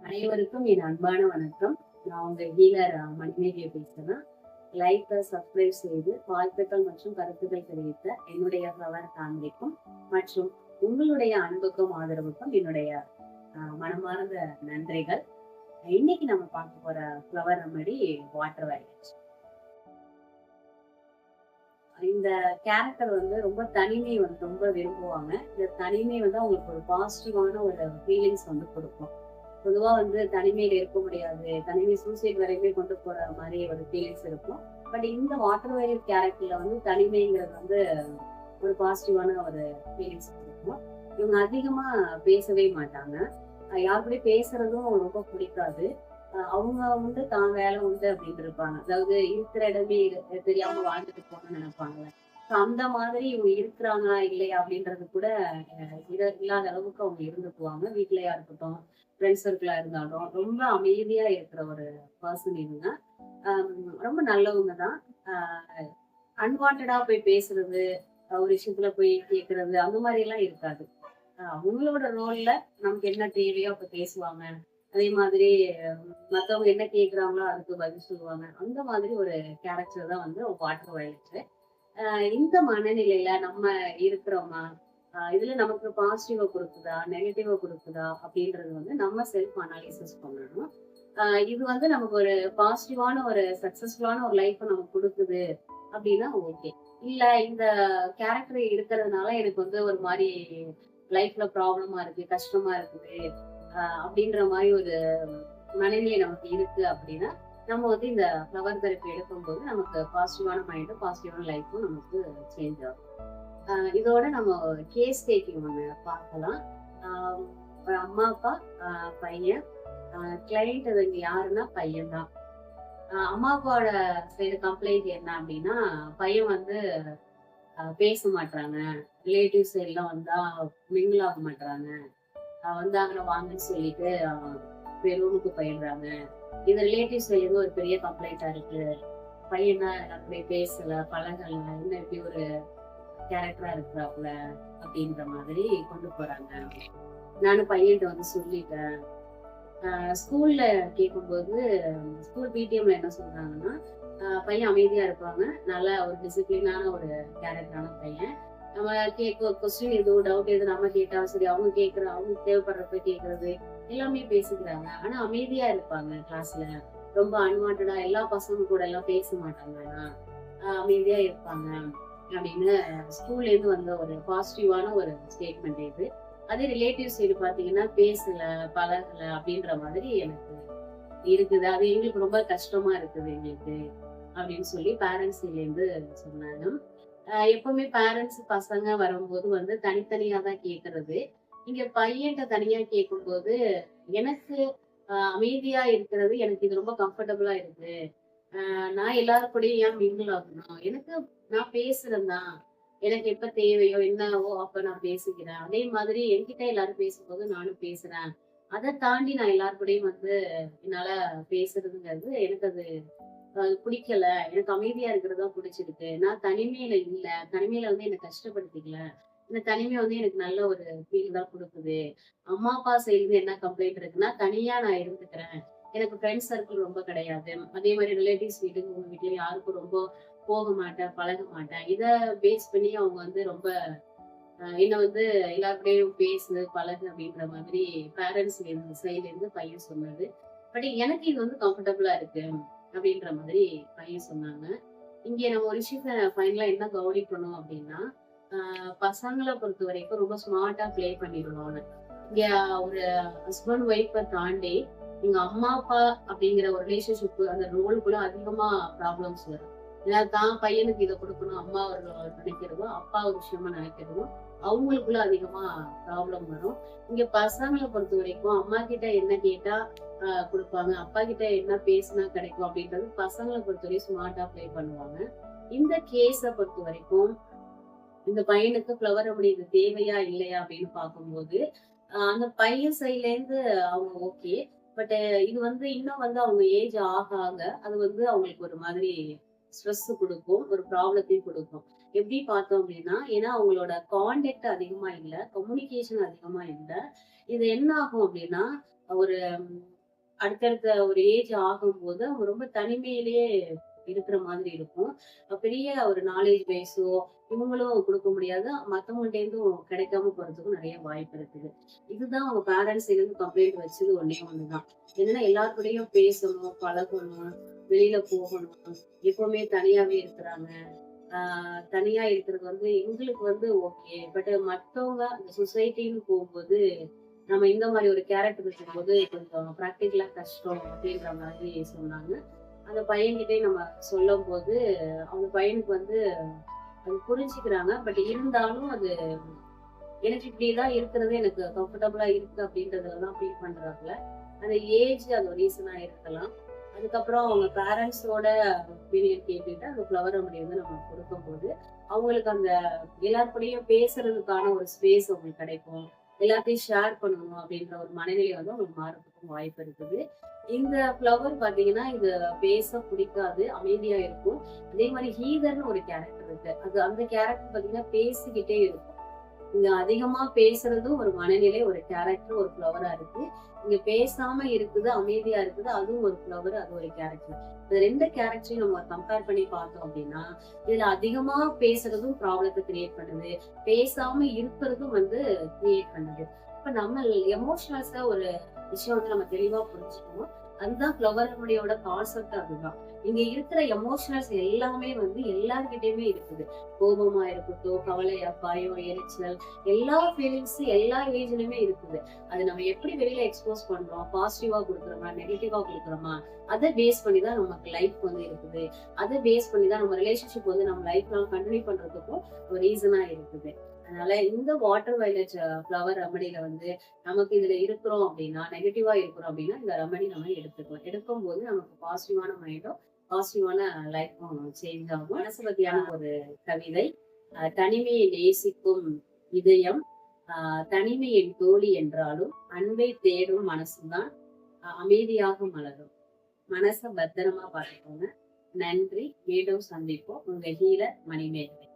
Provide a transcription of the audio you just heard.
அனைவருக்கும் என் அன்பான வணக்கம். நான் உங்க ஹீலர் மணிமேகலை பேசுறேன். லைக் சப்ஸ்கிரைப் செய்து வாழ்த்துக்கள் மற்றும் கருத்துக்கள் தெரிவித்த என்னுடைய ஃப்ளவர் ஃபேமிலிக்கும் மற்றும் உங்களுடைய அன்புக்கும் ஆதரவுக்கும் என்னுடைய மனமார்ந்த நன்றிகள். இன்னைக்கு நம்ம பார்க்க போற ஃப்ளவர் ரெமடி வாட்டர் வயலட். இந்த கேரக்டர் வந்து ரொம்ப தனிமை வந்து ரொம்ப விரும்புவாங்க. இந்த தனிமை வந்து அவங்களுக்கு ஒரு பாசிட்டிவான ஒரு ஃபீலிங்ஸ் வந்து கொடுக்கும். பொதுவா வந்து தனிமையில இருக்க முடியாது, தனிமை சூசைட் வரைக்குமே கொண்டு போற மாதிரி ஒரு ஃபீலிங்ஸ் இருக்கும். பட் இந்த வாட்டர் வயலட் கேரக்டர்ல வந்து தனிமைங்கிறது வந்து ஒரு பாசிட்டிவான ஒரு ஃபீலிங்ஸ் கொடுக்கும். இவங்க அதிகமா பேசவே மாட்டாங்க. யார் கூட பேசுறதும் ரொம்ப பிடிக்காது. அவங்க வந்து தான் வேலை உண்டு அப்படின்னு இருப்பாங்க. அதாவது இருக்கிற இடமே தெரியாம வாழ்ந்துட்டு போகணும்னு நினைப்பாங்க. அந்த மாதிரி இவங்க இருக்கிறாங்களா இல்லையா அப்படின்றது கூட இல்லாத அளவுக்கு அவங்க இருந்துக்குவாங்க. வீட்லயா இருக்கட்டும், ஃப்ரெண்ட்ஸ் சர்க்கிளா இருந்தாலும் ரொம்ப அமைதியா இருக்கிற ஒரு பர்சன் இவங்க. ரொம்ப நல்லவங்க தான். அன்வான்டா போய் பேசுறது, ஒரு விஷயத்துல போய் கேட்கறது அந்த மாதிரி எல்லாம் இருக்காது. அவங்களோட ரோல்ல நமக்கு என்ன தேவையோ அப்ப பேசுவாங்க. அதே மாதிரி மத்தவங்க என்ன கேக்குறாங்களோ அதுக்கு பதில் சொல்லுவாங்க. அந்த மாதிரி ஒரு கேரக்டர் தான் வந்து வாட்டர் வயலட். இந்த மனநிலையில நம்ம இருக்கிறோமா, இதுல நமக்கு பாசிட்டிவா கொடுக்குதா, நெகட்டிவா கொடுக்குதா அப்படின்றது வந்து நம்ம செல்ஃப் அனாலிசிஸ் பண்ணணும். இது வந்து நமக்கு ஒரு பாசிட்டிவான ஒரு சக்சஸ்ஃபுல்லான ஒரு லைஃப் நமக்கு கொடுக்குது அப்படின்னா ஓகே. இல்ல இந்த கேரக்டர் இருக்கிறதுனால எனக்கு வந்து ஒரு மாதிரி லைஃப்ல ப்ராப்ளமா இருக்கு, கஷ்டமா இருக்குது அப்படின்ற மாதிரி ஒரு மனநிலை நமக்கு இருக்கு அப்படின்னா நம்ம வந்து இந்த ஃப்ளவர் தெரப்பி எடுக்கும்போது நமக்கு பாசிட்டிவான மைண்டும் பாசிட்டிவான லைஃப்பும் நமக்கு சேஞ்ச் ஆகும். இதோட நம்ம கேஸ் டேக்கிங் ஒன்று பார்க்கலாம். ஒரு அம்மா அப்பா, பையன், கிளைண்ட் இங்க யாருன்னா பையன் தான். அம்மா அப்பாவோட சைடு கம்ப்ளைண்ட் என்ன அப்படின்னா பையன் வந்து பேச மாட்டாங்க, ரிலேட்டிவ்ஸ் எல்லாம் வந்தா மிங்கிள் ஆக மாட்டாங்க, வந்தாங்கன்னா வாங்கன்னு சொல்லிட்டு ரூமுக்கு போயிடுறாங்க. இது ரிலேட்டிவ்ஸ் இருந்து ஒரு பெரிய கம்ப்ளைண்டா இருக்கு. பையனா அப்படி பேசல, பழகல, இன்னும் எப்படி ஒரு கேரக்டரா இருக்கிறாப்புல அப்படின்ற மாதிரி கொண்டு போறாங்க. நானும் பையன்கிட்ட வந்து சொல்லிட்டேன். ஸ்கூல்ல கேட்கும்போது ஸ்கூல் பிடிஎம்ல என்ன சொல்றாங்கன்னா பையன் அமைதியா இருப்பாங்க, நல்ல ஒரு டிசிப்ளினான ஒரு கேரக்டரான பையன். நம்ம கொஸ்டின் எதுவும் டவுட் எதுவும் நம்ம கேட்டாலும் சரி, அவங்க அவங்களுக்கு தேவைப்படுறப்ப கேட்கறது எல்லாமே பேசிக்கிறாங்க. ஆனா அமைதியா இருப்பாங்க கிளாஸ்ல. ரொம்ப அன்வான்டா எல்லா பசங்க கூட எல்லாம் பேச மாட்டாங்க. அமைதியா இருப்பாங்க அப்படின்னு ஸ்கூல்ல இருந்து வந்த ஒரு பாசிட்டிவான ஒரு ஸ்டேட்மெண்ட் இது. அதே ரிலேட்டிவ் சைடு பாத்தீங்கன்னா பேசல, பழகல அப்படின்ற மாதிரி எனக்கு இருக்குது. அது எங்களுக்கு ரொம்ப கஷ்டமா இருக்குது எங்களுக்கு அப்படின்னு சொல்லி பேரண்ட்ஸ் இருந்து சொன்னாங்க. எப்பவுமே பேரண்ட்ஸ் பசங்க வரும்போது வந்து தனித்தனியா தான் கேக்குறது. இங்க பையன்கிட்ட தனியா கேட்கும்போது எனக்கு அமைதியா இருக்கிறது எனக்கு இது ரொம்ப கம்ஃபர்டபுளா இருக்கு. நான் எல்லாரும் கூடயும் ஏன் மிங்கிள் ஆகணும், எனக்கு நான் பேசுறேன் தான், எனக்கு எப்ப தேவையோ என்னவோ அப்ப நான் பேசிக்கிறேன். அதே மாதிரி என்கிட்ட எல்லாரும் பேசும்போது நானும் பேசுறேன். அதை தாண்டி நான் எல்லாரு கூடயும் வந்து என்னால பேசுறதுங்கிறது எனக்கு அது பிடிக்கல. எனக்கு அமைதியா இருக்கிறதா பிடிச்சிருக்கு. நான் தனிமையில இல்ல. தனிமையில வந்து என்ன கஷ்டப்படுத்திக்கல. இந்த தனிமை வந்து எனக்கு நல்ல ஒரு ஃபீல் தான் குடுக்குது. அம்மா, அப்பா சைடுல என்ன கம்ப்ளைண்ட் இருக்குன்னா, தனியா நான் இருந்துக்கிறேன். எனக்கு ஃப்ரெண்ட்ஸ் சர்க்கிள் ரொம்ப கிடையாது. அதே மாதிரி ரிலேட்டிவ்ஸ் வீட்டுக்கு உங்க வீட்ல யாருக்கும் ரொம்ப போக மாட்டேன், பழக மாட்டேன். இத பேஸ் பண்ணி அவங்க வந்து ரொம்ப என்ன வந்து எல்லார் கூடயும் பேசு, பழகு அப்படின்ற மாதிரி பேரண்ட்ஸ் சைட்ல இருந்து பையன் சொன்னது. பட் எனக்கு இது வந்து கம்ஃபர்டபுளா இருக்கு அப்படின்ற மாதிரி பையன் சொன்னாங்க. இங்க நம்ம ஒரு விஷயத்த ஃபைனலா என்ன கவனிக்கணும் அப்படின்னா, பசங்கள பொறுத்த வரைக்கும் ரொம்ப ஸ்மார்ட்டா ப்ளே பண்ணிடுவாங்க. இங்க ஒரு ஹஸ்பண்ட் ஒய்ஃப தாண்டி எங்க அம்மா அப்பா அப்படிங்கிற ஒரு ரிலேஷன்ஷிப் அந்த ரோலுக்குள்ள அதிகமா ப்ராப்ளம்ஸ் வரும். ஏன்னா தான் பையனுக்கு இதை கொடுக்கணும் அம்மா ஒரு நினைக்கிறதும் அப்பா ஒரு விஷயமா நினைக்கிறதும் அவங்களுக்குள்ள அதிகமா ப்ராப்ளம் வரும். இங்க பசங்களை பொறுத்த வரைக்கும் அம்மா கிட்ட என்ன கேட்டா கொடுப்பாங்க, அப்பா கிட்ட என்ன பேசினா கிடைக்கும் அப்படின்றது பசங்களை பொறுத்த வரைக்கும் ஸ்மார்ட்டா ப்ளே பண்ணுவாங்க. இந்த கேஸ பொறுத்த வரைக்கும் இந்த பையனுக்கு ஃப்ளவர் அப்படி இது தேவையா இல்லையா அப்படின்னு பார்க்கும்போது அந்த பையன் சைட்ல இருந்து அவங்க ஓகே. பட் இது வந்து இன்னும் வந்து அவங்க ஏஜ் ஆக ஆக அது வந்து அவங்களுக்கு ஒரு மாதிரி ஸ்ட்ரெஸ் கொடுக்கும், ஒரு ப்ராப்ளத்தையும் கொடுக்கும். எப்படி பார்த்தோம் அப்படின்னா, ஏன்னா அவங்களோட கான்டாக்ட் அதிகமா இல்ல, கம்யூனிகேஷன் அதிகமா இல்ல. இது என்ன ஆகும் அப்படின்னா ஒரு அடுத்தடுத்த ஒரு ஏஜ் ஆகும்போது அவங்க ரொம்ப தனிமையிலேயே இருக்கிற மாதிரி இருக்கும். பெரிய ஒரு நாலேட்ஜ் பேஸோ இவங்களும் குடுக்க முடியாது. மத்தவங்கள்ட்ட இருந்தும் கிடைக்காம போறதுக்கும் நெறைய வாய்ப்பு இருக்குது. இதுதான் அவங்க பேரண்ட்ஸ் இருந்து கம்ப்ளைண்ட் வச்சது ஒண்ணே ஒண்ணுதான். என்னன்னா எல்லார் கூடயும் பேசணும், பழகணும், வெளியில போகணும். எப்பவுமே தனியாவே இருக்கிறாங்க. ஆ தனியா இருக்கிறது வந்து எங்களுக்கு வந்து ஓகே. பட் மத்தவங்க அந்த சொசைட்டின்னு போகும்போது, நம்ம இந்த மாரி ஒரு கேரக்டர் இருக்கும்போது கொஞ்சம் பிராக்டிகலா கஷ்டம் அப்படின்ற மாதிரி சொன்னாங்க. அந்த பையன்கிட்டயும் நம்ம சொல்லும்போது, அவங்க பையனுக்கு வந்து அது புரிஞ்சுக்கிறாங்க. பட் இருந்தாலும் அது எனக்கு இப்படிதான் இருக்கிறது எனக்கு கம்ஃபர்டபுளா இருக்கு அப்படின்றதுல தான் ஃபீல் பண்றாப்புல. அந்த ஏஜ் அது ஒரு ரீசனா இருக்கலாம். அதுக்கப்புறம் அவங்க பேரண்ட்ஸோட ஒப்பீனியன் கேட்டுட்டு அந்த ஃப்ளவர் ரெமடி வந்து நம்ம கொடுக்கும்போது, அவங்களுக்கு அந்த எல்லார் கூடயும் பேசுறதுக்கான ஒரு ஸ்பேஸ் அவங்களுக்கு கிடைக்கும். எல்லாத்தையும் ஷேர் பண்ணணும் அப்படின்ற ஒரு மனநிலை வந்து அவங்களுக்கு மாறதுக்கும் வாய்ப்பு இருக்குது. இந்த ஃப்ளவர் பார்த்தீங்கன்னா, இது பேச பிடிக்காது. அமைதியா இருக்கும். அதே மாரி ஹீதர்ன்னு ஒரு கேரக்டர் இருக்கு. அது அந்த கேரக்டர் பார்த்தீங்கன்னா பேசிக்கிட்டே இருக்கும். இங்க அதிகமா பேசுறதும் ஒரு மனநிலை, ஒரு கேரக்டர், ஒரு ஃப்ளவரா இருக்கு. இங்க பேசாம இருக்குது, அமைதியா இருக்குது. அதுவும் ஒரு ஃப்ளவர், அது ஒரு கேரக்டர். இந்த 2 கேரக்டரையும் நம்ம கம்பேர் பண்ணி பார்த்தோம் அப்படின்னா, இதுல அதிகமா பேசுறதும் ப்ராப்ளத்த கிரியேட் பண்ணுது. பேசாம இருக்கிறதும் வந்து கிரியேட் பண்ணுது. இப்ப நம்ம எமோஷனல்ஸா ஒரு விஷயம் வந்து நம்ம தெளிவா புரிஞ்சுக்கணும். அதுதான் ஃப்ளவர் ரெமடியோட கான்செப்ட் அதுதான். இங்க இருக்கிற எமோஷனல்ஸ் எல்லாமே வந்து எல்லார்கிட்டயுமே இருக்குது. கோபமா இருக்கட்டும், கவலையா, பயம், எரிச்சல் எல்லா ஃபீலிங்ஸ் எல்லா ஏஜ்லயுமே இருக்குது. அது நம்ம எப்படி வெளியில எக்ஸ்போஸ் பண்றோம், பாசிட்டிவா குடுக்குறோமா, நெகட்டிவா குடுக்குறோமா, அத பேஸ் பண்ணி தான் நமக்கு லைஃப் வந்து இருக்குது. அத பேஸ் பண்ணி தான் நம்ம ரிலேஷன்ஷிப் வந்து நம்ம லைஃப் லாங் கன்டினியூ பண்றதுக்கும் ஒரு ரீசனா இருக்குது. அதனால இந்த வாட்டர் வயலட் ஃப்ளவர் ரெமடியில வந்து நமக்கு இதுல இருக்கிறோம் அப்படின்னா, நெகட்டிவா இருக்கிறோம் அப்படின்னா, இந்த ரெமடி நம்ம எடுத்துக்கலாம். எடுக்கும்போது நமக்கு பாசிட்டிவான மைண்டும், பாசிட்டிவான லைஃப்பும் சேஞ்ச் ஆகும். மனசு பத்தியான ஒரு கவிதை. தனிமையை நேசிக்கும் இதயம், தனிமையின் தோழி என்றாலும், அன்பை தேடும் மனசுதான் அமைதியாக மலரும். மனச பத்திரமா பார்த்துக்கோங்க. நன்றி. மீண்டும் சந்திப்போம். உங்க ஹீலர் மணிமேகலை.